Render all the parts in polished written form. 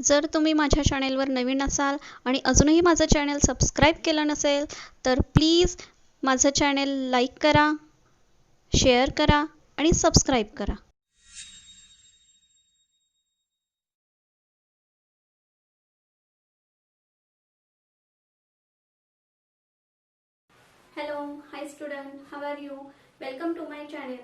जर तुम्ही माझ्या चॅनेलवर नवीन असाल आणि अजूनही माझं चॅनल सबस्क्राईब केलं नसेल तर प्लीज माझं चॅनल लाईक करा, शेअर करा आणि सबस्क्राईब करा. Hello, hi student, how are you? Welcome to my channel.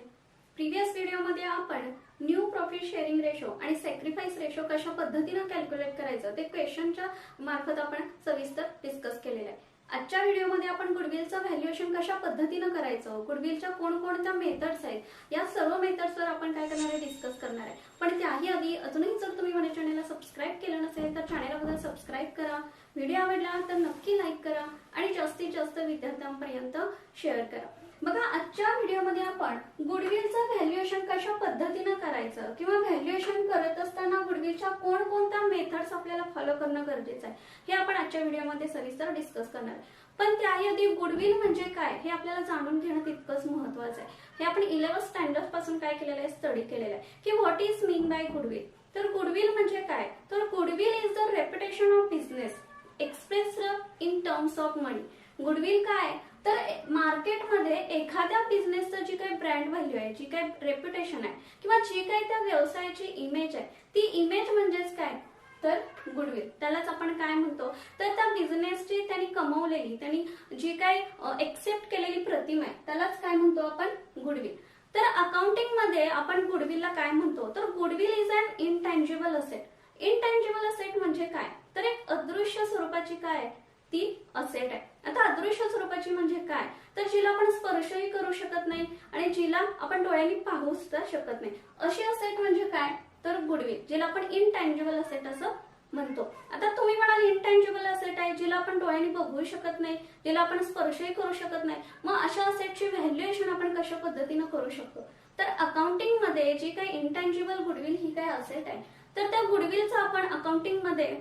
Previous व्हिडिओमध्ये आपण न्यू प्रॉफिट शेअरिंग रेशो आणि सॅक्रिफाईस रेशो कशा पद्धतीने कॅल्क्युलेट करायचं ते क्वेश्चनच्या मार्फत आपण सविस्तर डिस्कस केलेलं आहे. आजच्या व्हिडिओमध्ये आपण गुडविलचं व्हॅल्युएशन कशा पद्धतीने करायचं, गुडविलच्या कोणकोणत्या मेथड्स आहेत, या सर्व मेथड्सवर आपण काय करणार आहे, डिस्कस करणार आहे. पण त्याही आधी अजूनही जर तुम्ही माझ्या चॅनलला सबस्क्राईब केलं नसेल तर चॅनलला सबस्क्राईब करा. व्हिडिओ आवडला तर नक्की लाईक करा आणि जास्तीत जास्त विद्यार्थ्यांपर्यंत शेअर करा. बघा, आजच्या व्हिडिओमध्ये आपण गुडविलचं व्हॅल्युएशन कशा पद्धतीने करायचं किंवा व्हॅल्युएशन करत असताना गुडविलच्या कोणकोणत्या मेथड्स आपल्याला फॉलो करणं गरजेचं आहे हे आपण आजच्या व्हिडिओमध्ये सविस्तर डिस्कस करणार आहे. पण त्याही आधी गुडविल म्हणजे काय हे आपल्याला जाणून घेणं तितकंच महत्त्वाचं आहे. हे आपण 11th स्टँडर्ड पासून काय केलेलं आहे, स्टडी केलेलं आहे की what is mean by goodwill. तर गुडविल म्हणजे काय, तर goodwill is the reputation of business expressed in terms of money. Goodwill काय, तर मार्केटमध्ये एखाद्या बिझनेसचं जी काही ब्रँड व्हॅल्यू आहे, जी काही रेप्युटेशन आहे किंवा जी काही त्या व्यवसायाची इमेज आहे, ती इमेज म्हणजेच काय, तर गुडविल. त्यालाच आपण काय म्हणतो, तर त्या बिझनेसची त्यांनी कमवलेली, त्यांनी जी काही एक्सेप्ट केलेली प्रतिमा आहे त्यालाच काय म्हणतो आपण, गुडविल. तर अकाउंटिंग मध्ये आपण गुडविलला काय म्हणतो, तर goodwill is an intangible asset. Intangible asset म्हणजे काय, तर एक अदृश्य स्वरूपाची काय ती असेट आहे. आता अदृश्य स्वरूपाची म्हणजे काय, तर जिला आपण स्पर्शही करू शकत नाही आणि जिला आपण डोळ्यांनी पाहू सुद्धा शकत नाही, अशी असेट म्हणजे काय, तर गुडविल, जिला आपण इनटँजिबल असेट असं म्हणतो. आता तुम्ही म्हणाल इनटँजिबल असेट आहे, जिला आपण डोळ्यांनी बघू शकत नाही, जिला आपण स्पर्शही करू शकत नाही, मग अशा असेटची व्हॅल्युएशन आपण कशा पद्धतीने करू शकतो. तर अकाउंटिंग मध्ये जी काही इनटँजिबल गुडविल ही काय असेट आहे, तर त्या गुडविलचं आपण अकाउंटिंग मध्ये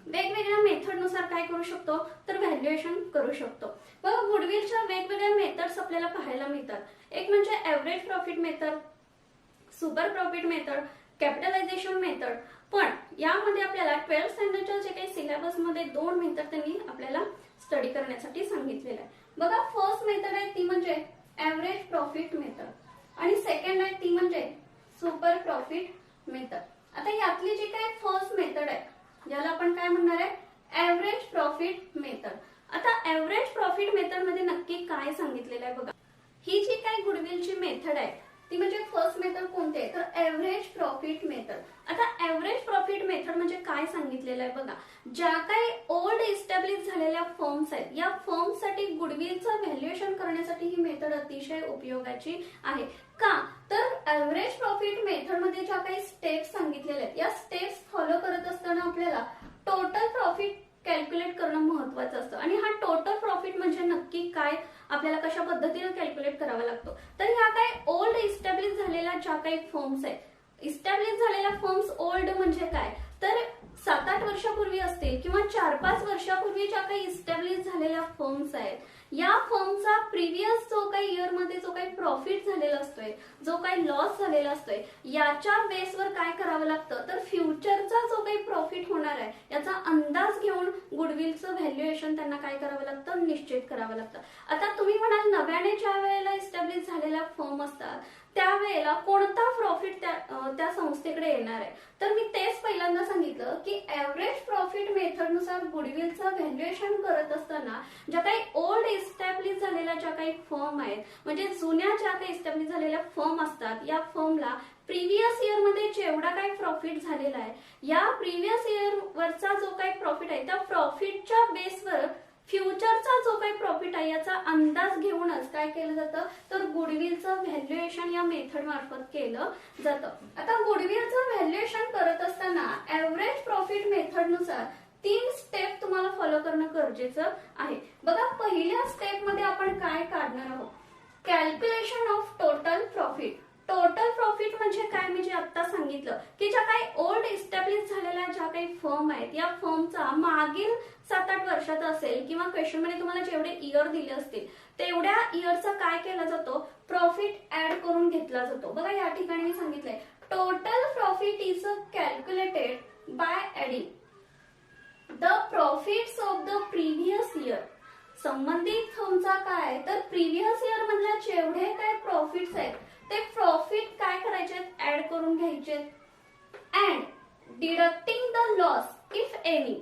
वेगवेगळ्या मेथडनुसार काय करू शकतो, तर व्हॅल्युएशन करू शकतो. बघा, गुडविलच्या वेगवेगळ्या मेथड्स आपल्याला पाहायला मिळतात. एक म्हणजे average profit method, super profit method, capitalisation method. पण यामध्ये आपल्याला 12th स्टँडर्डच्या जे काही सिलेबस मध्ये 2 मेथड त्यांनी आपल्याला स्टडी करण्यासाठी सांगितलेलं आहे. बघा, फर्स्ट मेथड आहे ती म्हणजे एव्हरेज प्रॉफिट मेथड आणि सेकंड आहे ती म्हणजे सुपर प्रॉफिट मेथड. आता यातली जी काही फर्स्ट मेथड आहे ज्याला आपण काय म्हणणार आहे, एव्हरेज प्रॉफिट मेथड. आता एव्हरेज प्रॉफिट मेथड मध्ये नक्की काय सांगितलेलं आहे बघा. ही जी काही गुडविलची मेथड आहे ती म्हणजे फर्स्ट मेथड कोणती आहे, तर एव्हरेज प्रॉफिट मेथड. आता एव्हरेज प्रॉफिट मेथड म्हणजे काय सांगितलेलं आहे बघा, ज्या काही ओल्ड इस्टॅब्लिश झालेल्या फर्म्स आहेत या फर्मसाठी गुडविलचं व्हॅल्युएशन करण्यासाठी ही मेथड अतिशय उपयोगाची आहे. का, तर एव्हरेज प्रॉफिट मेथड मध्ये ज्या काही स्टेप्स सांगितलेल्या आहेत या स्टेप्स फॉलो करत असताना आपल्याला टोटल प्रॉफिट कॅल्क्युलेट करणं महत्वाचं असतं. आणि हा टोटल प्रॉफिट म्हणजे नक्की काय, आपल्याला कशा पद्धतीने कॅल्क्युलेट करावा लागतो. तर ह्या काही ओल्ड इस्टॅब्लिश झालेल्या ज्या काही फर्म्स आहेत, इस्टॅब्लिश झालेल्या फर्म्स ओल्ड म्हणजे काय, तर 7-8 वर्षापूर्वी असतील किंवा 4-5 वर्षापूर्वी ज्या काही इस्टॅब्लिश झालेल्या फर्म्स आहेत या फर्मचा प्रिव्हियस जो काही इयर मध्ये जो काही प्रॉफिट झालेला असतोय, जो काही लॉस झालेला असतोय, याच्या बेसवर काय करावं लागतं, तर फ्युचरचा जो काही प्रॉफिट होणार आहे याचा अंदाज घेऊन गुडविलचं व्हॅल्युएशन त्यांना काय करावं लागतं, निश्चित करावं लागतं. आता तुम्ही म्हणाल नव्याने ज्या वेळेला इस्टॅब्लिश झालेल्या फर्म असतात त्यावेळेला कोणता प्रॉफिट त्या संस्थेकडे येणार आहे, तर मी तेच पहिल्यांदा सांगितलं की एव्हरेज प्रॉफिट मेथडनुसार गुडविलचं व्हॅल्युएशन करत असताना ज्या काही ओल्ड इस्टॅब्लिश झालेल्या ज्या काही फर्म आहेत, म्हणजे जुन्या ज्या काही इस्टॅब्लिश झालेल्या फर्म असतात, या फर्मला प्रिव्हियस इयर मध्ये जेवढा काही प्रॉफिट झालेला आहे या प्रिव्हियस इयर वरचा जो काही प्रॉफिट आहे त्या प्रॉफिटच्या बेसवर फ्युचरचा जो काही प्रॉफिट आहे याचा अंदाज घेऊनच काय केलं जातं, तर गुडविलचं व्हॅल्युएशन या मेथड मार्फत केलं जातं. आता गुडविलचं व्हॅल्युएशन करत असताना एव्हरेज प्रॉफिट मेथडनुसार 3 स्टेप तुम्हाला फॉलो करणं गरजेचं आहे. बघा, पहिल्या स्टेप मध्ये आपण काय काढणार आहोत, calculation of total profit. Total profit म्हणजे काय, मी जे आता सांगितलं की ज्या काही ओल्ड इस्टॅब्लिश झालेल्या ज्या काही फर्म आहेत या फर्मचा मागील 7-8 वर्षाचा असेल किंवा क्वेश्चन मध्ये तुम्हाला जेवढे इयर दिले असतील तेवढ्या इयरचा काय केला जातो, प्रॉफिट ऍड करून घेतला जातो. बघा, या ठिकाणी मी सांगितलंय total profit is calculated by adding the profits of the previous year. संबंधित फर्मचा काय तर प्रिव्हियस इयर मधल्या जेवढे काय प्रॉफिट्स आहेत ते प्रॉफिट काय करायचे ऍड करून घ्यायचे and deducting the loss if any.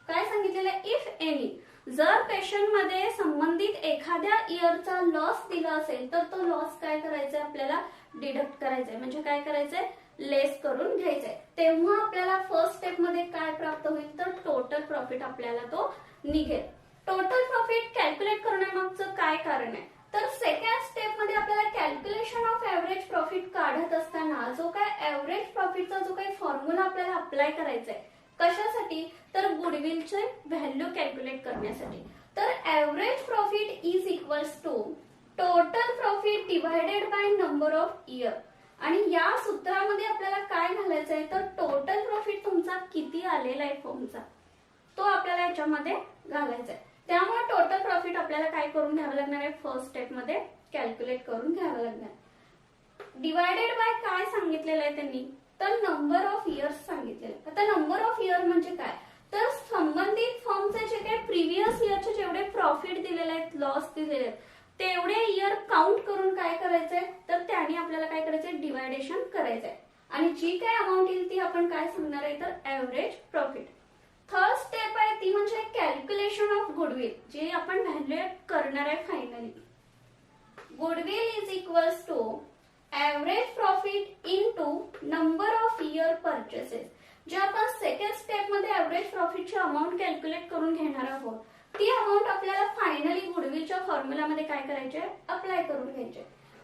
काय सांगितलेलं आहे इफ एनी. जर क्वेश्चन मध्ये संबंधित एखाद्या इयरचा लॉस दिला असेल तर तो लॉस काय करायचा आपल्याला डिडक्ट करायचा म्हणजे काय करायचंय लेस करून घ्यायचंय. तेव्हा आपल्याला फर्स्ट स्टेप मध्ये काय प्राप्त होईल तर टोटल प्रॉफिट आपल्याला तो निघेल. टोटल प्रॉफिट कॅल्क्युलेट करण्यामागचं काय कारण आहे तर सेकंड स्टेप मध्ये आपल्याला कॅल्क्युलेशन ऑफ एव्हरेज प्रॉफिट काढत असताना जो काय एव्हरेज प्रॉफिटचा जो काही फॉर्म्युला आपल्याला अप्लाय करायचा आहे कशासाठी तर गुडविलचे व्हॅल्यू कॅल्क्युलेट करण्यासाठी. तर average profit is equals to total profit divided by number of year. आणि या सूत्रामध्ये आपल्याला काय घालायचं आहे तर टोटल प्रॉफिट तुमचा किती आलेला आहे फर्मचा तो आपल्याला याच्यामध्ये घालायचा आहे. त्यामुळे टोटल प्रॉफिट आपल्याला काय करून घ्यावं लागणार आहे फर्स्ट स्टेप मध्ये कॅल्क्युलेट करून घ्यावं लागणार. डिवायडेड बाय काय सांगितलेलं आहे त्यांनी तर नंबर ऑफ इयर्स सांगितलेलं आहे. आता नंबर ऑफ इयर म्हणजे काय तर संबंधित फर्मचे जे काही प्रिव्हियस इयरचे जेवढे प्रॉफिट दिलेले आहेत लॉस दिलेले आहेत तेवढे इयर काउंट करून काय करायचंय तर त्याने आपल्याला काय करायचंय डिवायडेशन करायचंय आणि जी काय अमाऊंट येईल ती आपण काय सांगणार आहे तर एव्हरेज प्रॉफिट. थर्ड स्टेप आहे ती म्हणजे कॅल्क्युलेशन ऑफ गुडविल जे आपण व्हॅल्यू करणार आहे finally. Goodwill is equals to average profit into number of year purchases. जे आपण सेकंड स्टेप मध्ये एव्हरेज प्रॉफिटची अमाऊंट कॅल्क्युलेट करून घेणार आहोत ती अमाऊंट आपल्याला फायनली गुडविलच्या फॉर्म्युलामध्ये काय करायचे अप्लाय करून घ्यायचे.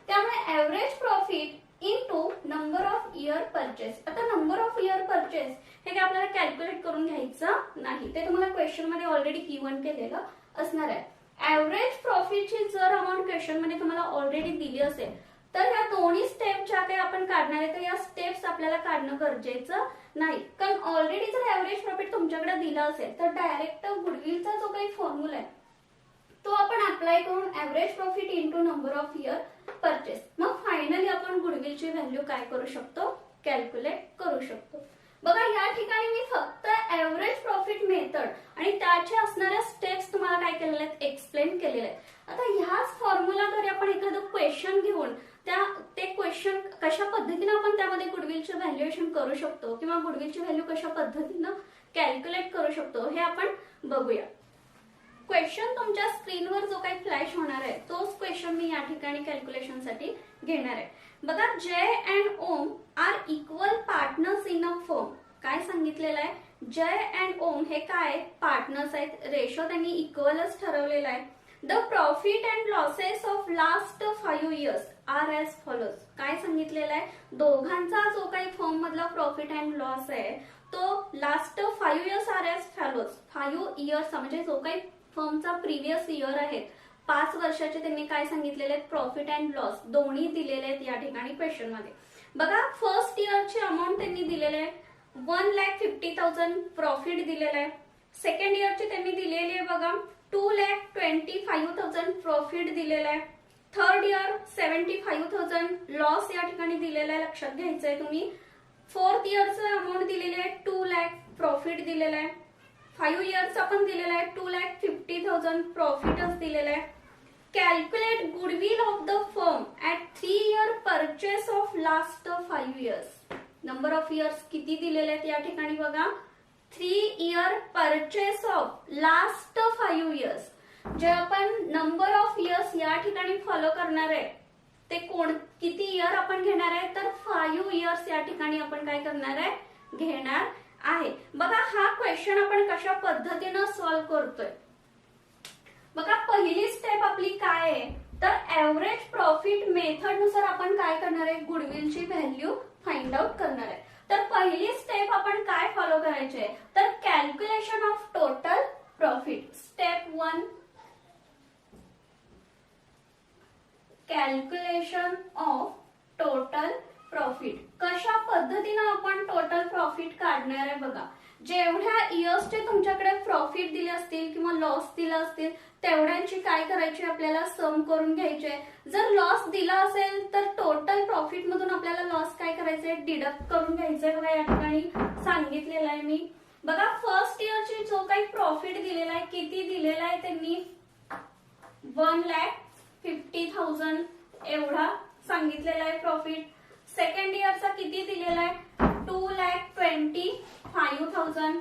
त्यामुळे average profit into number of year purchase. आता नंबर ऑफ इयर परचेस हे काय आपल्याला कॅल्क्युलेट करून घ्यायचं नाही ते तुम्हाला क्वेश्चन मध्ये ऑलरेडी गिव्हन केलेलं असणार आहे. एव्हरेज प्रॉफिटची जर अमाऊंट क्वेश्चन मध्ये तुम्हाला ऑलरेडी दिली असेल तर या दोन्ही स्टेप ज्या काही आपण काढणार आहे तर या स्टेप्स आपल्याला काढणं गरजेचं नाही कारण ऑलरेडी जर एव्हरेज प्रॉफिट तुमच्याकडे दिला असेल तर डायरेक्ट गुडविलचा जो काही फॉर्म्युला आहे तो आपण अप्लाय करून average profit into number of year purchase मग फायनली आपण गुडविलची व्हॅल्यू काय करू शकतो कॅल्क्युलेट करू शकतो. बघा या ठिकाणी मी फक्त एव्हरेज प्रॉफिट मेथड आणि त्याचे असणाऱ्या स्टेप्स तुम्हाला काय केलेले आहेत एक्सप्लेन केलेले आहेत. आता ह्याच फॉर्म्युला जर आपण एखादं क्वेश्चन घेऊन ते क्वेश्चन कशा पद्धतीने आपण त्यामध्ये गुडविलचे व्हॅल्युएशन करू शकतो किंवा गुडविलची व्हॅल्यू कशा पद्धतीनं कॅल्क्युलेट करू शकतो हे आपण बघूया. क्वेश्चन तुमच्या स्क्रीनवर जो काही फ्लॅश होणार आहे तोच क्वेश्चन मी या ठिकाणी कॅल्क्युलेशनसाठी घेणार आहे. बघा Jai and Om are equal partners in a firm. काय सांगितलेलं आहे जय अँड ओम हे काय पार्टनर्स आहेत रेशो त्यांनी इक्वलच ठरवलेला आहे. The profit and losses of last 5 years are as follows. काय सांगितलेलं आहे दोघांचा जो काही फर्म मधला प्रॉफिट अँड लॉस आहे तो last 5 years are as follows. 5 years म्हणजे जो काही फर्मचा प्रिव्हियस इयर आहे 5 वर्षाचे त्यांनी काय सांगितलेले आहेत प्रॉफिट अँड लॉस दोन्ही दिलेले आहेत या ठिकाणी क्वेश्चन मध्ये. बघा फर्स्ट इयरची अमाऊंट त्यांनी दिलेले आहे 1,50,000 प्रॉफिट दिलेलं आहे. सेकंड इयरची त्यांनी दिलेली आहे बघा 2,25,000 प्रॉफिट दिलेलं आहे. थर्ड इयर 75,000 लॉस या ठिकाणी दिलेला आहे लक्षात घ्यायचंय तुम्ही. फोर्थ इयरचं अमाऊंट दिलेली आहे 2 लाख प्रॉफिट दिलेलं आहे. 5 इयर्सचा पण दिलेला आहे 2,50,000 प्रॉफिटच दिलेला आहे. Calculate goodwill of the firm at 3 year purchase of last 5 years. Number of years किती दिलेले आहेत या ठिकाणी बघा 3 year purchase of last 5 years. जे आपण नंबर ऑफ इयर्स या ठिकाणी फॉलो करणार आहे ते किती इयर आपण घेणार आहे तर 5 इयर्स या ठिकाणी आपण काय करणार आहे घेणार आहे. बघा हा क्वेश्चन आपण कशा पद्धतीनं सॉल्व्ह करतोय. बघा पहिली स्टेप आपली काय आहे तर एव्हरेज प्रॉफिट मेथड नुसार आपण काय करणार आहे गुडविलची व्हॅल्यू फाइंड आउट करणार आहे. तर पहिली स्टेप आपण काय फॉलो करायचे तर calculation of total profit. Step 1 calculation of total profit. कशा पद्धतीनं आपण टोटल प्रॉफिट काढणार आहे बघा. जेवढ्या इयर्सचे तुमच्याकडे प्रॉफिट दिले असतील किंवा लॉस दिला असतील तेवढ्यांची काय करायची आपल्याला सम करून घ्यायचे. जर लॉस दिला असेल तर टोटल प्रॉफिट मधून आपल्याला लॉस काय करायचंय डिडक्ट करून घ्यायचंय. बघा या ठिकाणी सांगितलेलं आहे मी. बघा फर्स्ट इयरची जो काही प्रॉफिट दिलेला आहे किती दिलेला आहे त्यांनी 1,50,000 एवढा सांगितलेला आहे प्रॉफिट. सेकंड इयरचा किती दिलेला आहे 2,25,000.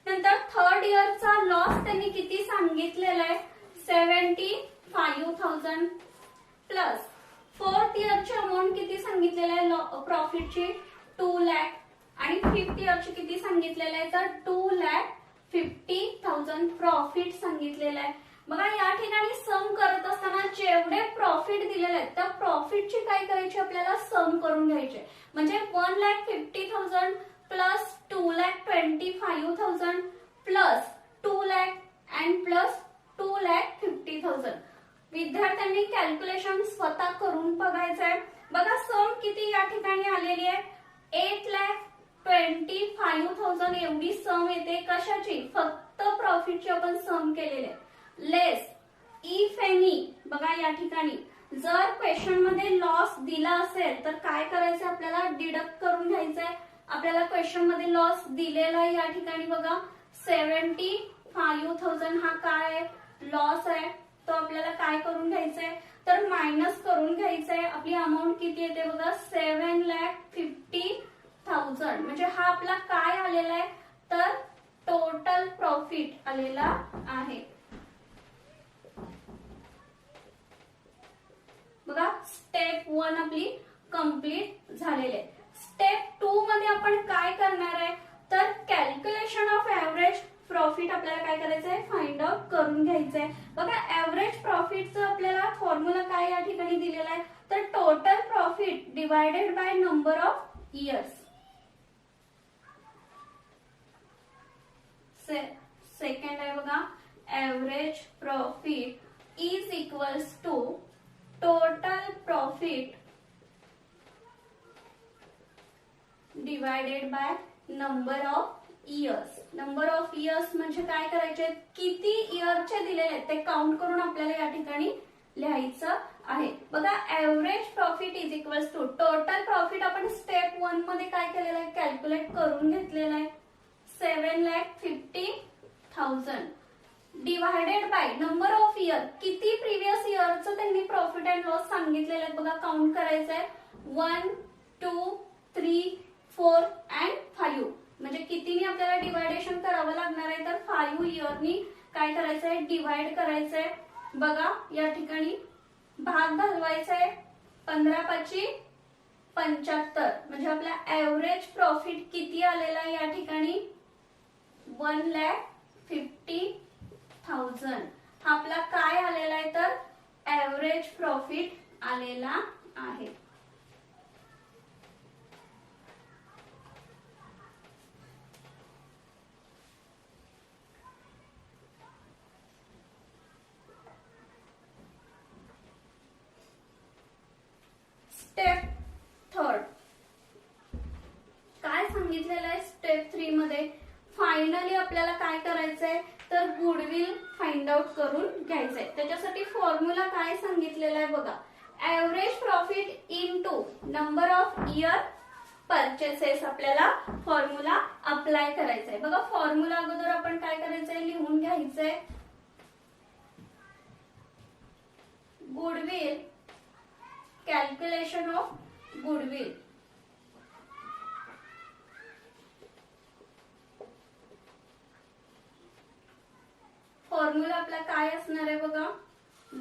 नंतर थर्ड इयरचा लॉस त्यांनी किती सांगितलेला आहे 75,000 प्लस फोर्थ इयरची अमाऊंट किती सांगितलेलं आहे प्रॉफिटची 2 लाख आणि फिफ्थ इयरची किती सांगितलेलं आहे तर 2,50,000 प्रॉफिट सांगितलेलं आहे. बघा या ठिकाणी सम करत असताना जेवढे प्रॉफिट दिलेले आहेत त्या प्रॉफिटची काय करायची आपल्याला सम करून घ्यायचे. म्हणजे 1,50,000 plus 2,25,000 plus 2 lakh and plus 2,50,000. विद्यार्थ्यांनी कॅल्क्युलेशन स्वतः करून बघायचंय. बघा सम किती या ठिकाणी आलेली आहे 8,25,000 एवढी सम येते. कशाची फक्त प्रॉफिटची आपण सम केलेले. लेस इफ एनी. बघा या ठिकाणी जर क्वेश्चन मध्ये लॉस दिला असेल तर काय करायचं आपल्याला डिडक्ट करून घ्यायचंय. आपल्याला क्वेश्चन मध्ये लॉस दिलेला आहे या ठिकाणी बघा 75,000 हा काय आहे लॉस आहे. तो आपल्याला काय करून घ्यायचंय तर मायनस करून घ्यायचंय. आपली अमाऊंट किती येते बघा 7,50,000. म्हणजे हा आपला काय आलेला आहे तर टोटल प्रॉफिट आलेला आहे. बघा स्टेप 1 आपली कंप्लीट झालेली आहे. स्टेप 2 मध्ये आपण काय करणार आहे तर कॅल्क्युलेशन ऑफ एव्हरेज प्रॉफिट आपल्याला काय करायचं आहे फाइंड आउट करून घ्यायचंय. बघा एव्हरेज प्रॉफिटचं आपल्याला फॉर्म्युला काय या ठिकाणी दिलेला आहे तर total profit divided by number of years. Second आहे बघा average profit is equals to total profit divided by number of years. Number of years म्हणजे काय करायचे किती इयरचे दिलेले आहेत ते काउंट करून आपल्याला या ठिकाणी लिहायचं आहे. बघा average profit is equals to total profit आपण स्टेप 1 मध्ये काय केलेलं आहे कॅल्क्युलेट करून घेतलेलं आहे 7,50,000 divided by number of year. किती प्रिव्हियस इयरचं त्यांनी प्रॉफिट अँड लॉस सांगितलेलं आहे बघा काउंट करायचं आहे 1, 2, 3, 4 अँड 5. म्हणजे कितीने आपल्याला डिवायडेशन करावं लागणार आहे तर 5 इयरनी काय करायचंय डिवाइड करायचंय. बघा या ठिकाणी भाग घालवायचा आहे 15/75. म्हणजे आपला एव्हरेज प्रॉफिट किती आलेला आहे या ठिकाणी 1,50,000. हा आपला काय आलेला आहे तर एव्हरेज प्रॉफिट आलेला आहे. स्टेप 3 काय सांगितलेलं आहे स्टेप 3 मध्ये फायनली आपल्याला काय करायचंय तर गुडविल फाइंड आउट करून घ्यायचंय. त्याच्यासाठी फॉर्म्युला काय सांगितलेला आहे बघा average profit into number of year purchases. आपल्याला फॉर्म्युला अप्लाय करायचा आहे. बघा फॉर्म्युला अगोदर आपण काय करायचंय लिहून घ्यायचंय. Goodwill calculation of goodwill. Formula आपला काय असणार आहे बघा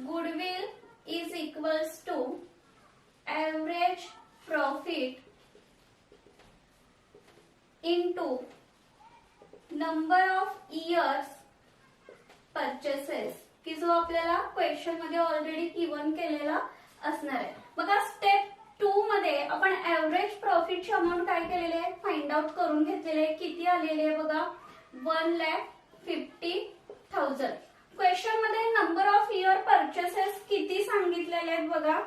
goodwill is equals to average profit into number of years purchases की जो आपल्याला क्वेश्चन मध्ये ऑलरेडी गिवन केलेला असणार आहे. बघा स्टेप 2 मध्ये आपण एव्हरेज प्रॉफिटची अमाऊंट काय केलेली आहे फाइंड आउट करून घेतलेली आहे. किती आलेली आहे बघा 1,50,000. क्वेश्चन मध्ये नंबर ऑफ इयर परचेसेस किती सांगितलेले आहेत बघा.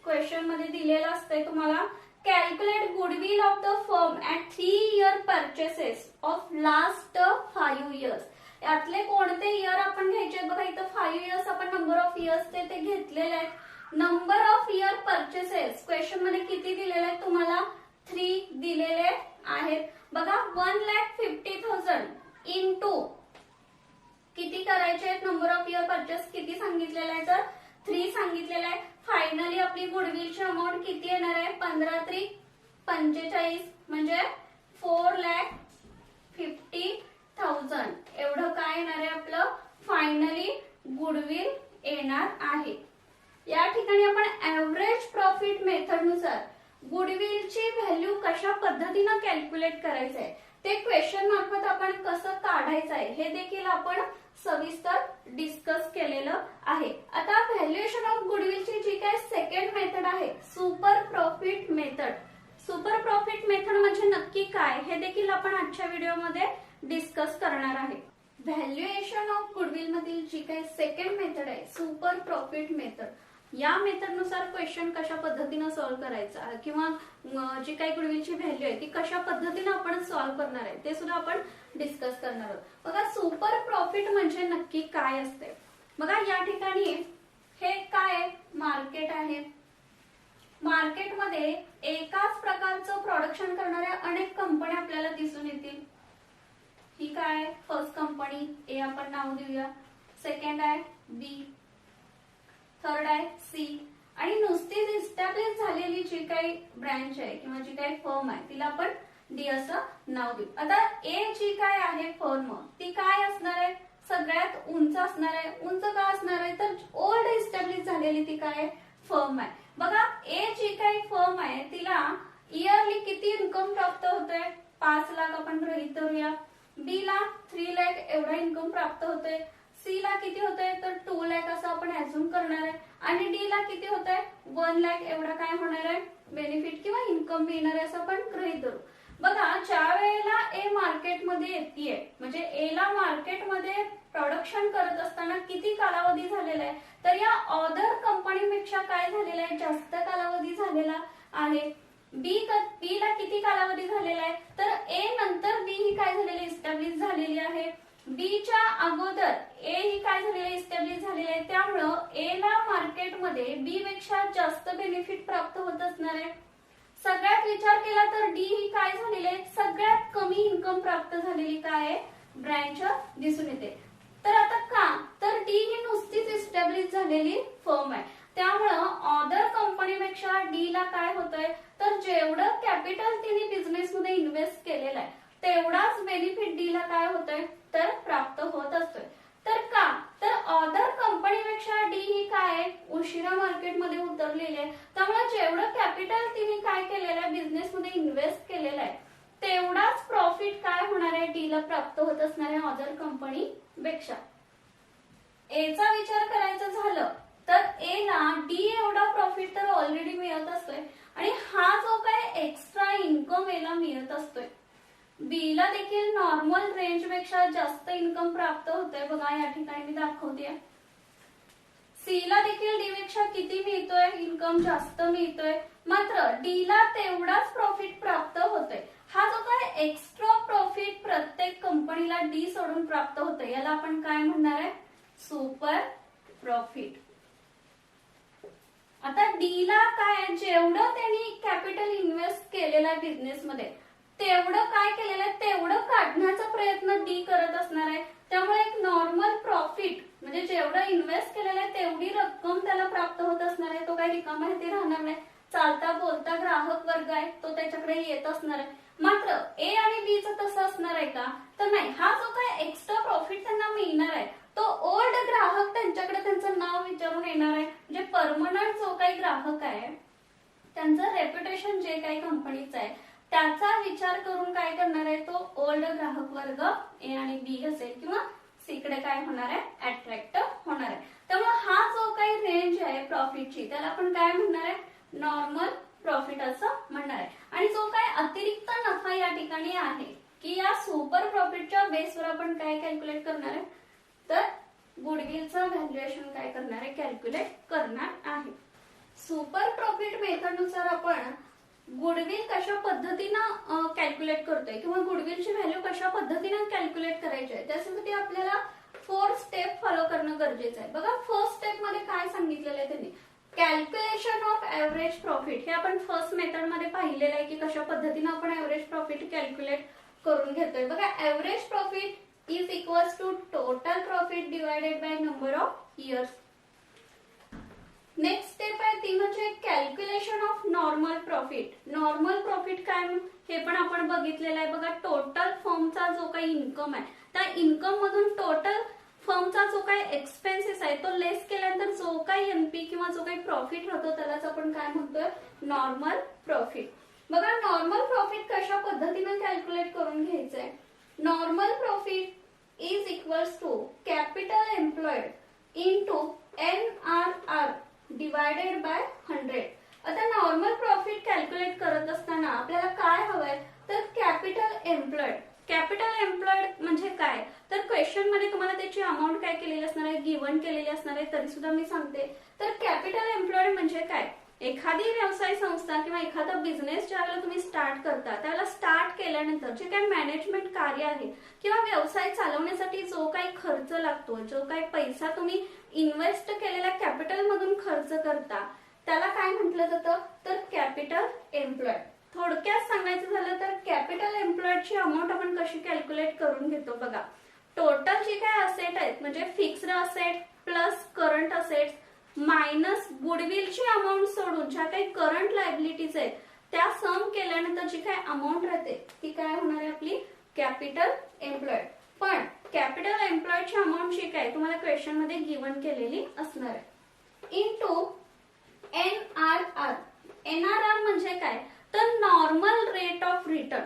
क्वेश्चन मध्ये दिलेलं असतंय तुम्हाला calculate goodwill of the firm at 3-year purchases of last 5 years. यातले कोणते इयर आपण घ्यायचे बघा, इथं 5 years आपण नंबर ऑफ इयर्स ते घेतलेले आहेत. Number of year purchases question मध्ये किती दिलेले आहेत तुम्हाला? 3 दिलेले आहेत. बघा 1,50,000 इंटू किती करायचे आहेत नंबर ऑफ इयर परचेस किती सांगितलेलं आहे तर 3 सांगितलेलं आहे. फायनली आपली गुडविलची अमाऊंट किती येणार आहे? 15,45 म्हणजे 4,50,000 एवढं काय येणार आहे आपलं फायनली गुडविल येणार आहे. या ठिकाणी आपण ऍव्हरेज प्रॉफिट मेथड नुसार गुडविलची व्हॅल्यू कशा पद्धतीने कॅल्क्युलेट करायचं आहे ते क्वेश्चन मार्फत आपण कसं काढायचं आहे हे देखील आपण सविस्तर डिस्कस केलेलं आहे. आता व्हॅल्युएशन ऑफ गुडविलची जी काय सेकंड मेथड आहे super profit method. Super profit method म्हणजे नक्की काय हे देखील आपण आजच्या व्हिडिओमध्ये डिस्कस करणार आहे. व्हॅल्युएशन ऑफ गुडविल मधील जी काही सेकंड मेथड आहे सुपर प्रॉफिट मेथड, या मेथड नुसार क्वेश्चन कशा पद्धतीने सॉल्व्ह करायचा किंवा जी काही गुडविलची व्हॅल्यू आहे ती कशा पद्धतीने आपण सॉल्व्ह करणार आहे ते सुद्धा आपण डिस्कस करणार आहोत. बघा सुपर प्रॉफिट म्हणजे नक्की काय असते. बघा या ठिकाणी हे काय मार्केट आहे. मार्केटमध्ये एकाच प्रकारचं प्रोडक्शन करणाऱ्या अनेक कंपन्या आपल्याला दिसून येतील. ही काय फर्स्ट कंपनी ए आपण नाव देऊया, सेकंड आहे बी, थर्ड आहे सी आणि नुसतीच इस्टॅब्लिश झालेली जी काही ब्रँच आहे किंवा जी काही फर्म आहे तिला आपण डी असं नाव देऊ. आता ए जी काय आहे फर्म ती काय असणार आहे? सगळ्यात उंच असणार आहे. उंच का असणार आहे तर ओल्ड इस्टॅब्लिश झालेली ती काय फर्म आहे. बघा ए जी काही फर्म आहे तिला इयरली किती इन्कम प्राप्त होतोय? 5 लाख आपण गृहीत धरूया. बी ला 3 लाख एवढा इन्कम प्राप्त होतोय. सी ला किती होतंय तर 2 लाख असं आपण ऍझ्युम करणार आहे आणि डी ला किती होतंय 1 लाख एवढा काय होणार आहे बेनिफिट किंवा इन्कम मिळणार आहे असं आपण गृहीत धरू. बघा ज्या वेळेला ए मार्केटमध्ये येतेय म्हणजे ए ला मार्केटमध्ये प्रोडक्शन करत असताना किती कालावधी झालेला आहे तर या अदर कंपनीपेक्षा काय झालेला आहे जास्त कालावधी झालेला आहे. बी ला किती कालावधी झालेला आहे तर ए नंतर बी ही काय झालेली इस्टॅब्लिश झालेली आहे. बी च्या अगोदर ए ही काय झालेली इस्टॅब्लिश झालेली आहे. त्यामुळं ए ला मार्केटमध्ये बी पेक्षा जास्त बेनिफिट प्राप्त होत असणार आहे. सगळ्यात विचार केला तर डी ही काय झालेली आहे सगळ्यात कमी इन्कम प्राप्त झालेली काय ब्रँच दिसून येते. तर आता का तर डी ही नुसतीच इस्टॅब्लिश झालेली फर्म आहे. त्यामुळं अदर कंपनीपेक्षा डी ला काय होतंय तर जेवढं कॅपिटल तिने बिझनेस मध्ये इन्व्हेस्ट केलेलं आहे तेवढाच बेनिफिट डी ला काय होतोय तर प्राप्त होत असतोय. तर का तर अदर कंपनीपेक्षा डी ही काय उशिरा मार्केटमध्ये उतरलेली आहे. त्यामुळे जेवढं कॅपिटल तिने काय केलेलं आहे बिझनेस मध्ये इन्व्हेस्ट केलेलं आहे तेवढाच प्रॉफिट काय होणार आहे डी ला प्राप्त होत असणार आहे अदर कंपनी पेक्षा. ए चा विचार करायचा झालं तर ए ला डी एवढा प्रॉफिट तर ऑलरेडी मिळत असतोय आणि हा जो काय एक्स्ट्रा इन्कम ए ला मिळत असतोय. बी ला देखील नॉर्मल रेंज पेक्षा जास्त इन्कम प्राप्त होतोय. बघा या ठिकाणी मी दाखवते. सी ला देखील डी पेक्षा किती मिळतोय इन्कम जास्त मिळतोय मात्र डी ला तेवढाच प्रॉफिट प्राप्त होतोय. हा जो काय एक्स्ट्रा प्रॉफिट प्रत्येक कंपनीला डी सोडून प्राप्त होतोय याला आपण काय म्हणणार आहे सुपर प्रॉफिट. आता डी ला काय जेवढं त्यांनी कॅपिटल इन्व्हेस्ट केलेलं आहे बिझनेस मध्ये तेवढं काय केलेलं आहे तेवढं काढण्याचा प्रयत्न डी करत असणार आहे. त्यामुळे एक नॉर्मल प्रॉफिट म्हणजे जेवढं इन्व्हेस्ट केलेलं आहे तेवढी रक्कम त्याला प्राप्त होत असणार आहे. तो काही रिकामा आहे ते राहणार नाही. चालता बोलता ग्राहक वर्ग आहे तो त्याच्याकडे येत असणार आहे. मात्र ए आणि बी चं तसं असणार आहे का तर नाही. हा जो काय एक्स्ट्रा प्रॉफिट त्यांना मिळणार आहे तो ओल्ड ग्राहक त्यांच्याकडे त्यांचं नाव विचारून येणार आहे. म्हणजे परमनंट जो काही ग्राहक आहे त्यांचं रेप्युटेशन जे काही कंपनीचं आहे त्याचा विचार करून काय करणार आहे तो ओल्ड ग्राहक वर्ग ए आणि बी असेल किंवा सी कडे काय होणार आहे अट्रॅक्ट होणार आहे. त्यामुळे हा जो काही रेंज आहे प्रॉफिटची त्याला आपण काय म्हणणार आहे नॉर्मल प्रॉफिट असं म्हणणार आहे. आणि जो काय अतिरिक्त नफा या ठिकाणी आहे की या सुपर प्रॉफिटच्या बेसवर आपण काय कॅल्क्युलेट करणार आहे तर गुडविलचं व्हॅल्युएशन काय करणार आहे कॅल्क्युलेट करणार आहे. सुपर प्रॉफिट मेथड नुसार आपण गुडविल कशा पद्धतीनं कॅल्क्युलेट करतोय किंवा गुडविलची व्हॅल्यू कशा पद्धतीनं कॅल्क्युलेट करायची आहे त्यासाठी आपल्याला 4 स्टेप फॉलो करणं गरजेचं आहे. बघा फर्स्ट स्टेप मध्ये काय सांगितलेलं आहे त्यांनी, कॅल्क्युलेशन ऑफ ऍव्हरेज प्रॉफिट. हे आपण फर्स्ट मेथड मध्ये पाहिलेलं आहे की कशा पद्धतीनं आपण ऍव्हरेज प्रॉफिट कॅल्क्युलेट करून घेतोय. बघा average profit is equals to total profit divided by number of years. Next step आहे ती म्हणजे calculation of normal profit. Normal profit काय हे पण आपण बघितलेलं आहे. बघा टोटल फर्मचा जो काही इन्कम आहे त्या इन्कम मधून टोटल फर्मचा जो काही एक्सपेन्सेस आहे तो लेस केल्यानंतर जो काही एनपी किंवा जो काही प्रॉफिट राहतो त्यालाच आपण काय म्हणतोय, नॉर्मल प्रॉफिट. बघा नॉर्मल प्रॉफिट कशा पद्धतीने कॅल्क्युलेट करून घ्यायचंय. Normal profit is equals to capital employed into NRR divided by 100. आता नॉर्मल प्रॉफिट कॅल्क्युलेट करत असताना आपल्याला काय हवंय तर कॅपिटल एम्प्लॉयड. कॅपिटल एम्प्लॉयड म्हणजे काय तर क्वेश्चन मध्ये तुम्हाला त्याची अमाऊंट काय केलेली असणार आहे, गिव्हन केलेली असणार आहे, तरी सुद्धा मी सांगते. तर कॅपिटल एम्प्लॉयड म्हणजे काय, एखादी व्यवसाय संस्था किंवा एखादा बिझनेस ज्यावेळेला तुम्ही स्टार्ट करता त्याला स्टार्ट केल्यानंतर जे काही मॅनेजमेंट कार्य आहे किंवा व्यवसाय चालवण्यासाठी जो काही खर्च लागतो, जो काही पैसा तुम्ही इन्व्हेस्ट केलेल्या कॅपिटल मधून खर्च करता त्याला काय म्हटलं जातं तर कॅपिटल एम्प्लॉयड. थोडक्यात सांगायचं झालं तर कॅपिटल एम्प्लॉयडची अमाऊंट आपण कशी कॅल्क्युलेट करून घेतो. बघा टोटल जे काय असेट आहेत म्हणजे fixed asset plus current assets minus गुडविलची अमाऊंट सोडून ज्या काही करंट लायबिलिटीज आहेत त्या सम केल्यानंतर जी काही अमाऊंट राहते ती काय होणार आहे आपली कॅपिटल एम्प्लॉयड. पण कॅपिटल एम्प्लॉयडची अमाऊंट जी काय तुम्हाला क्वेश्चन मध्ये गिव्हन केलेली असणार आहे इनटू NRR. NRR म्हणजे काय तर नॉर्मल रेट ऑफ रिटर्न.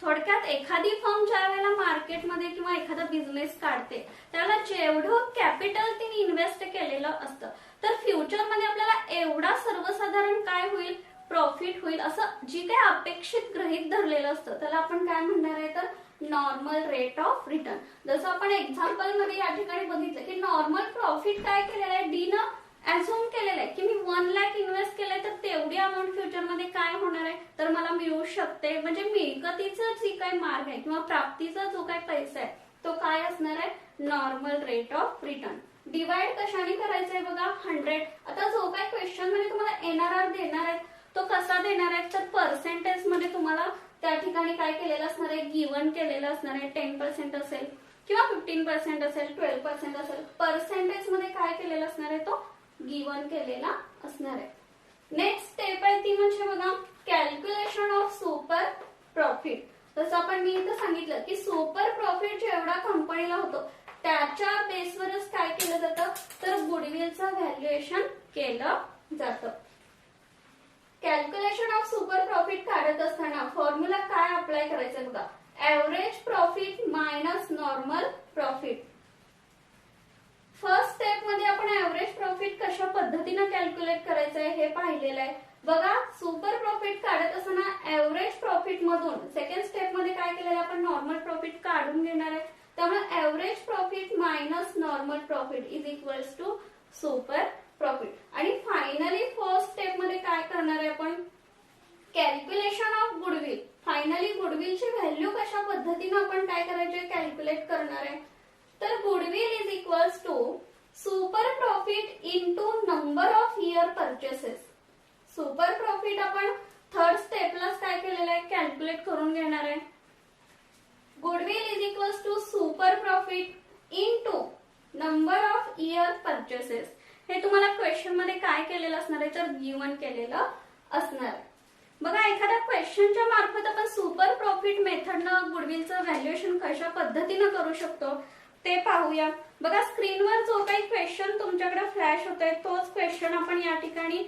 थोडक्यात एखादी फर्म ज्या वेळेला मार्केटमध्ये किंवा एखादा बिझनेस काढते त्याला जेवढं कॅपिटल तिने इन्व्हेस्ट केलेलं असतं तर फ्युचरमध्ये आपल्याला एवढा सर्वसाधारण काय होईल प्रॉफिट होईल असं जी काही अपेक्षित गृहीत धरलेलं असतं त्याला आपण काय म्हणणार आहे तर नॉर्मल रेट ऑफ रिटर्न. जसं आपण एक्झाम्पल मध्ये या ठिकाणी बघितलं की नॉर्मल प्रॉफिट काय केलेलं आहे डी न अझ्युम केलेलं आहे की मी 1 लाख इन्व्हेस्ट केलंय तर तेवढी अमाऊंट फ्युचर मध्ये काय होणार आहे तर मला मिळू शकते. म्हणजे मिळकतीचा जी काही मार्ग आहे किंवा प्राप्तीचा जो काही पैसा आहे तो काय असणार आहे normal rate of return. Divide कशाने करायचंय बघा 100. आता जो काही क्वेश्चन मध्ये तुम्हाला NRR देणार आहे तो कसा देणार आहे तर पर्सेंटेज मध्ये तुम्हाला त्या ठिकाणी काय केलेलं असणार आहे गिव्हन केलेलं असणार आहे. 10% असेल किंवा 15% असेल 12% असेल पर्सेंटेज मध्ये काय केलेलं असणार आहे तो गिव्हन केलेला असणार आहे. नेक्स्ट स्टेप आहे ती म्हणजे बघा कॅल्क्युलेशन ऑफ सुपर प्रॉफिट. जसं आपण मी इथं सांगितलं की सुपर प्रॉफिट जेवढा कंपनीला होतो त्याच्या बेसवरच काय केलं जातं तर गुडविलचं व्हॅल्युएशन केलं जातं. कॅल्क्युलेशन ऑफ सुपर प्रॉफिट काढत असताना फॉर्म्युला काय अप्लाय करायचं बघा average profit minus normal profit. First step मध्ये आपण ऍव्हरेज प्रॉफिट कशा पद्धतीने कॅल्क्युलेट करायचं आहे हे पाहिलेलं आहे. बघा सुपर प्रॉफिट काढत असताना ऍव्हरेज प्रॉफिट मधून सेकंड स्टेप मध्ये काय केलेलं आपण नॉर्मल प्रॉफिट काढून घेणार आहे. त्यामुळे average profit minus normal profit is equals to super profit. आणि फायनली फर्स्ट स्टेप मध्ये काय करणार आहे आपण कॅल्क्युलेशन ऑफ गुडविल. फायनली गुडविलची व्हॅल्यू कशा पद्धतीने आपण काय करायचे कॅल्क्युलेट करणार आहे तर goodwill is equals to super profit into number of year purchases. Super profit आपण थर्ड स्टेपलाच काय केलेलं आहे कॅल्क्युलेट करून घेणार आहे. Goodwill is equals to super profit into number of year purchases. हे तुम्हाला क्वेश्चन मध्ये काय केलेलं असणार आहे तर गिव्हन केलेलं असणार आहे. बघा एखाद्या क्वेश्चनच्या मार्फत आपण सुपर प्रॉफिट मेथडनं गुडविलचं व्हॅल्युएशन कशा पद्धतीनं करू शकतो ते पाहूया. बघा स्क्रीनवर जो काही क्वेश्चन तुमच्याकडे फ्लॅश होतोय तोच क्वेश्चन आपण या ठिकाणी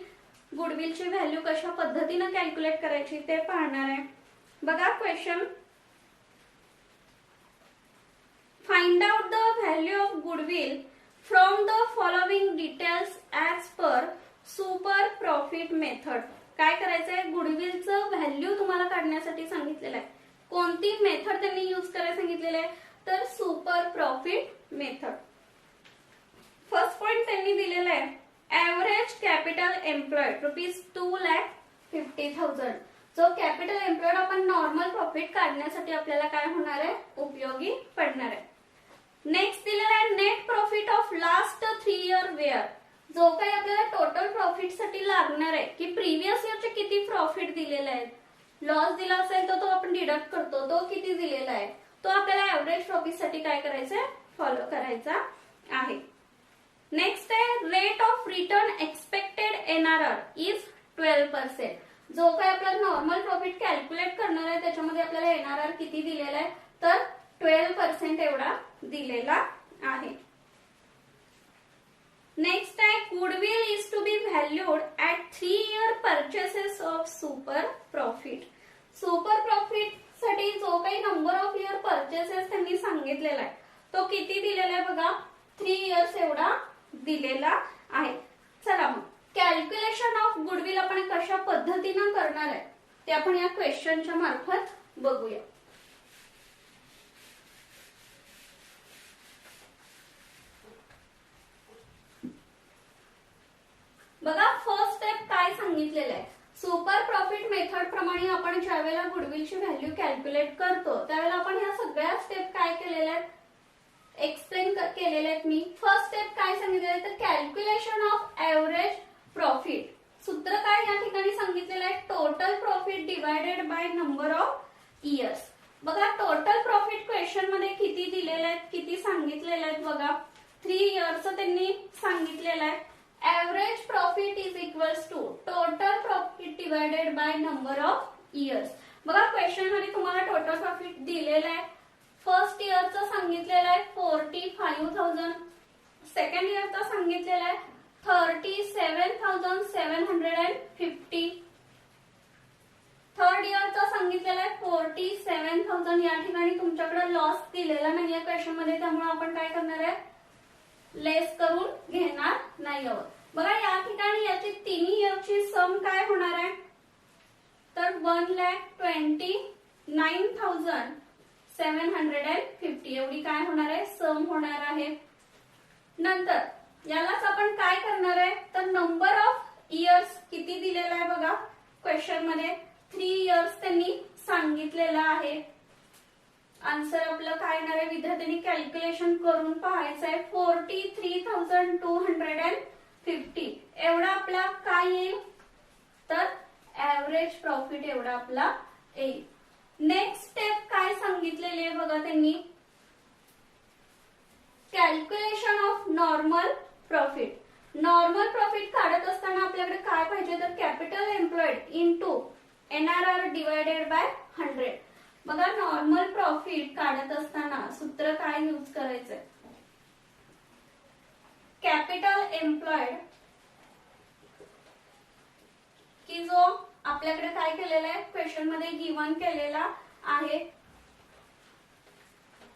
गुडविलची व्हॅल्यू कशा पद्धतीने कॅल्क्युलेट करायची ते पाहणार आहे. बघा question find out the value of goodwill from the following details as per super profit method. काय करायचंय गुडविलचं व्हॅल्यू तुम्हाला काढण्यासाठी सांगितलेलं आहे. कोणती मेथड त्यांनी यूज करायला सांगितलेलं आहे तर super profit method. First point त्यांनी दिलेला आहे ऍव्हरेज कॅपिटल एम्प्लॉयड ₹2,50,000. जो कॅपिटल एम्प्लॉयड आपण नॉर्मल प्रॉफिट काढण्यासाठी आपल्याला काय होणार आहे, उपयोगी पडणार आहे. नेक्स्ट दिलेला आहे net profit of last 3 year were. जो काही आपल्याला टोटल प्रॉफिट साठी लागणार आहे की प्रिव्हियस इयरचे किती प्रॉफिट दिलेले आहेत, लॉस दिला असेल तर तो आपण डिडक्ट करतो, तो किती दिलेला आहे तो आपल्याला ऍव्हरेज प्रॉफिट साठी काय करायचं आहे, फॉलो करायचा आहे. नेक्स्ट आहे rate of return expected NRR is 12%. जो काही आपल्याला नॉर्मल प्रॉफिट कॅल्क्युलेट करणार आहे त्याच्यामध्ये आपल्याला एनआरआर किती दिलेला आहे, तर 12% एवढा दिलेला आहे. नेक्स्ट आहे goodwill is to be valued at 3 year purchases of super profit. Super profit साठी जो काही नंबर ऑफ इयर परचेसेस त्यांनी सांगितलेला आहे तो किती दिलेला आहे बघा, 3 इयर्स एवढा दिलेला आहे. चला मग कॅल्क्युलेशन ऑफ गुडविल आपण कशा पद्धतीने करणार आहे ते आपण या क्वेश्चनच्या मार्फत बघूया. बघा फर्स्ट स्टेप काय सांगितलेलं आहे, सुपर प्रॉफिट मेथड प्रमाणे आपण ज्या वेळेला गुडविलची व्हॅल्यू कॅल्क्युलेट करतो त्यावेळेला आपण ह्या सगळ्या स्टेप काय केलेल्या आहेत, एक्सप्लेन केलेले आहेत मी. फर्स्ट स्टेप काय सांगितलेलं आहे तर कॅल्क्युलेशन ऑफ एव्हरेज प्रॉफिट. सूत्र काय या ठिकाणी सांगितलेलं आहे, total profit divided by number of years. बघा टोटल प्रॉफिट क्वेश्चन मध्ये किती दिलेले आहेत, किती सांगितलेले आहेत बघा, 3 इयर्स त्यांनी सांगितलेलं आहे. Average profit is equals to total profit divided by number of years. बघा क्वेश्चन मध्ये तुम्हाला टोटल प्रॉफिट दिलेलं आहे. फर्स्ट इयरचं सांगितलेलं आहे 45,000, सेकंड इयरचं सांगितलेलं आहे 37,750, थर्ड इयरचं सांगितलेलं आहे 47,000. या ठिकाणी तुमच्याकडे लॉस दिलेला नाहीये क्वेश्चन मध्ये, त्यामुळे आपण काय करणार आहे, लेस करून घेणार नाही आहोत. बघा या ठिकाणी याची तिन्ही इयरची सम काय होणार आहे तर 1,29,750 एवढी काय होणार आहे, सम होणार आहे. नंतर यालाच आपण काय करणार आहे तर नंबर ऑफ इयर्स किती दिलेला आहे बघा क्वेश्चन मध्ये, 3 इयर्स त्यांनी सांगितलेलं आहे. आन्सर आपलं काय येणार आहे, विद्यार्थ्यांनी कॅल्क्युलेशन करून पाहायचं आहे. 43,250 एवढा आपला काय येईल तर ऍव्हरेज प्रॉफिट एवढा आपला येईल. नेक्स्ट स्टेप काय सांगितलेली आहे बघा त्यांनी, calculation of normal profit. Normal profit काढत असताना आपल्याकडे काय पाहिजे तर capital employed into NRR divided by 100. बघा नॉर्मल प्रॉफिट काढत असताना सूत्र काय यूज करायचंय, कॅपिटल एम्प्लॉयड की जो आपल्याकडे काय केलेला आहे क्वेश्चन मध्ये गिवन केलेला आहे,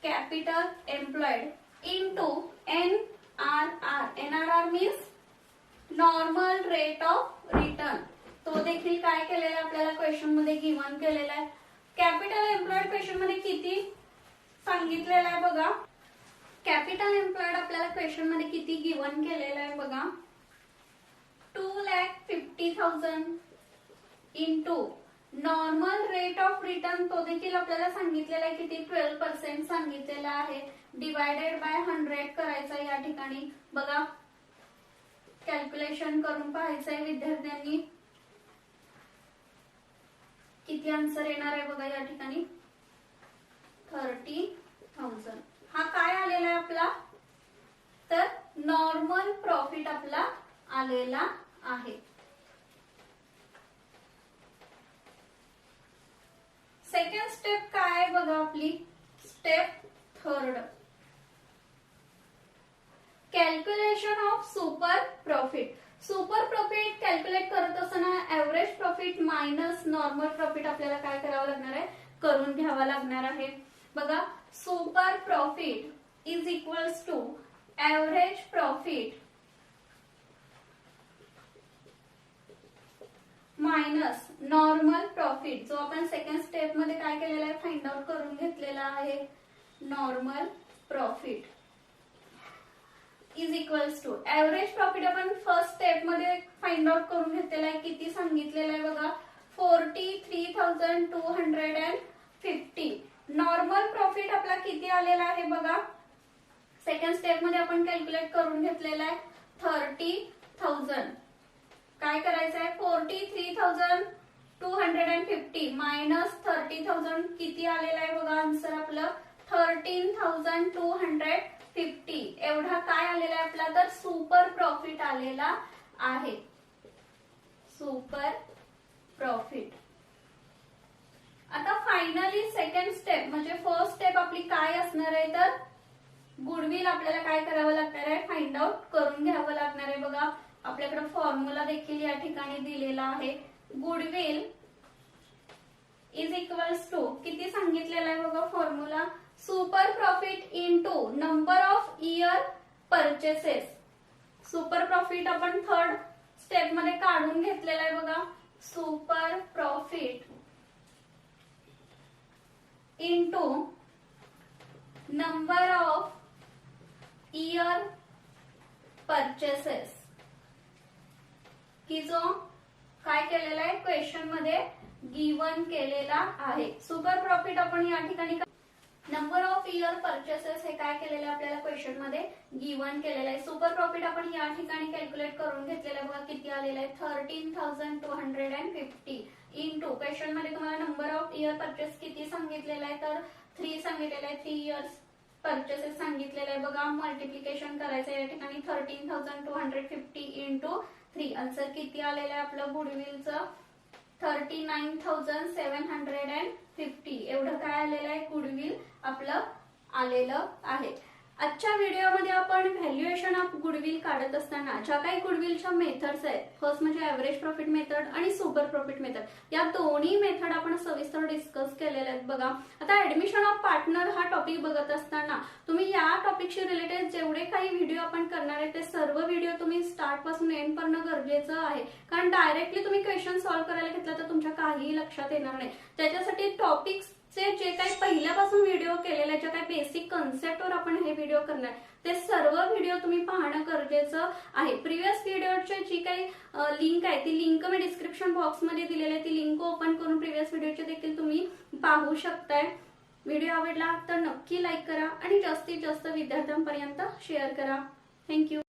capital employed into NRR. NRR means normal rate of return. तो देखील काय केलेला आहे आपल्याला क्वेश्चन मध्ये गिवन केलेला आहे. कॅपिटल एम्प्लॉयड क्वेश्चन मध्ये किती सांगितलेलं आहे बघा, कॅपिटल एम्प्लॉयड आपल्याला क्वेश्चन मध्ये किती गिवन केलेलं आहे बघा, 2,50,000 into normal rate of return. तो देखील आपल्याला सांगितलेला आहे किती, 12% सांगितलेला आहे. डिवायडेड बाय 100 करायचा या ठिकाणी. बघा कॅल्क्युलेशन करून पाहायचं आहे विद्यार्थ्यांनी, किती आन्सर येणार आहे बघा या ठिकाणी 30,000. हा काय आलेला आहे आपला तर नॉर्मल प्रॉफिट आपला आलेला आहे. सेकंड स्टेप काय आहे बघा आपली, step third, calculation of super profit. Super profit calculate करत असताना average profit minus normal profit आपल्याला काय करावं लागणार आहे, करून घ्यावा लागणार आहे. बघा super profit is equals to average profit minus normal profit, जो आपण सेकंड स्टेप मध्ये काय केलेला आहे फाइंड आउट करून घेतलेला आहे, normal profit is equals to average profit आपण फर्स्ट स्टेप मध्ये फाइंड आउट करून घेतलेला आहे, किती सांगितलेलं आहे बघा 43,250. नॉर्मल प्रॉफिट आपला किती आलेला आहे बघा. सेकंड स्टेप मध्ये आपण कॅल्क्युलेट करून घेतलेला आहे 30,000. काय करायचं आहे 43,250 मायनस 30,000 किती आलेला आहे बघा. आन्सर आपलं 13,250 एवढा काय आलेला आहे आपला तर सुपर प्रॉफिट आलेला आहे. Super profit. आता फायनली सेकंड स्टेप म्हणजे फर्स्ट स्टेप आपली काय असणार आहे तर गुडविल आपल्याला काय करावं लागणार आहे फाइंड आउट करून घ्यावं लागणार आहे बघा. आपल्याकडे फॉर्म्युला देखील या ठिकाणी दिलेला आहे. गुडविल इज इक्वल्स टू किती सांगितलेला आहे बघा formula. Super profit into number of year purchases. Super profit आपण थर्ड स्टेप मध्ये काढून घेतलेला आहे बघा. Super profit into number of year purchases की जो काय केलेला आहे क्वेश्चन मध्ये गिवन केलेला आहे. सुपर प्रॉफिट आपण या ठिकाणी नंबर ऑफ इयर परचेसेस हे काय केलेलं आहे आपल्याला क्वेश्चन मध्ये गिवन केलेलं आहे. सुपर प्रॉफिट आपण या ठिकाणी कॅल्क्युलेट करून घेतलेलं आहे बघा. किती आलेलं आहे 13,250 इनटू क्वेश्चन मध्ये तुम्हाला नंबर ऑफ इयर परचेस किती सांगितलेलं आहे तर 3 सांगितलेलं आहे. 3 इयर्स परचेसेस सांगितलेलं आहे बघा. मल्टिप्लिकेशन करायचं या ठिकाणी 13,250 इंटू 3. आन्सर किती आलेलं आहे आपलं गुडविलचं 39,750 एवढं काय आलेलं आहे गुडविल आपलं आलेलं आहे. आजच्या व्हिडिओमध्ये आपण व्हॅल्युएशन ऑफ गुडविल काढत असताना ज्या काही गुडविलच्या मेथड्स आहेत फर्स्ट म्हणजे ऍव्हरेज प्रॉफिट मेथड आणि सुपर प्रॉफिट मेथड या दोन्ही मेथड आपण सविस्तर डिस्कस केलेल्या आहेत बघा. आता ऍडमिशन ऑफ पार्टनर हा टॉपिक बघत असताना तुम्ही या टॉपिकशी रिलेटेड जेवढे काही व्हिडिओ आपण करणार आहे ते सर्व व्हिडिओ तुम्ही स्टार्ट पासून एंड करणं गरजेचं आहे. कारण डायरेक्टली तुम्ही क्वेश्चन सॉल्व्ह करायला घेतला तर तुमच्या काहीही लक्षात येणार नाही. त्याच्यासाठी टॉपिक्स जे काही पहिल्यापासून व्हिडिओ केलेले ज्या काही बेसिक कन्सेप्टवर आपण हे व्हिडिओ करणार ते सर्व व्हिडिओ तुम्ही पाहणं गरजेचं आहे. प्रिव्हियस व्हिडिओची जी काही लिंक आहे ती लिंक मी डिस्क्रिप्शन बॉक्स मध्ये दिलेली आहे. ती लिंक ओपन करून प्रिव्हियस व्हिडिओचे देखील तुम्ही पाहू शकताय. व्हिडिओ आवडला तर नक्की लाईक करा आणि जास्तीत जास्त विद्यार्थ्यांपर्यंत शेअर करा. थँक्यू.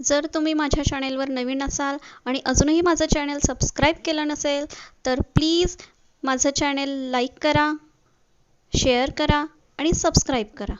जर तुम्ही माझ्या चॅनेलवर नवीन असाल आणि अजूनही माझं चॅनल सबस्क्राईब केलं नसेल तर प्लीज माझं चॅनल लाईक करा, शेअर करा आणि सबस्क्राईब करा.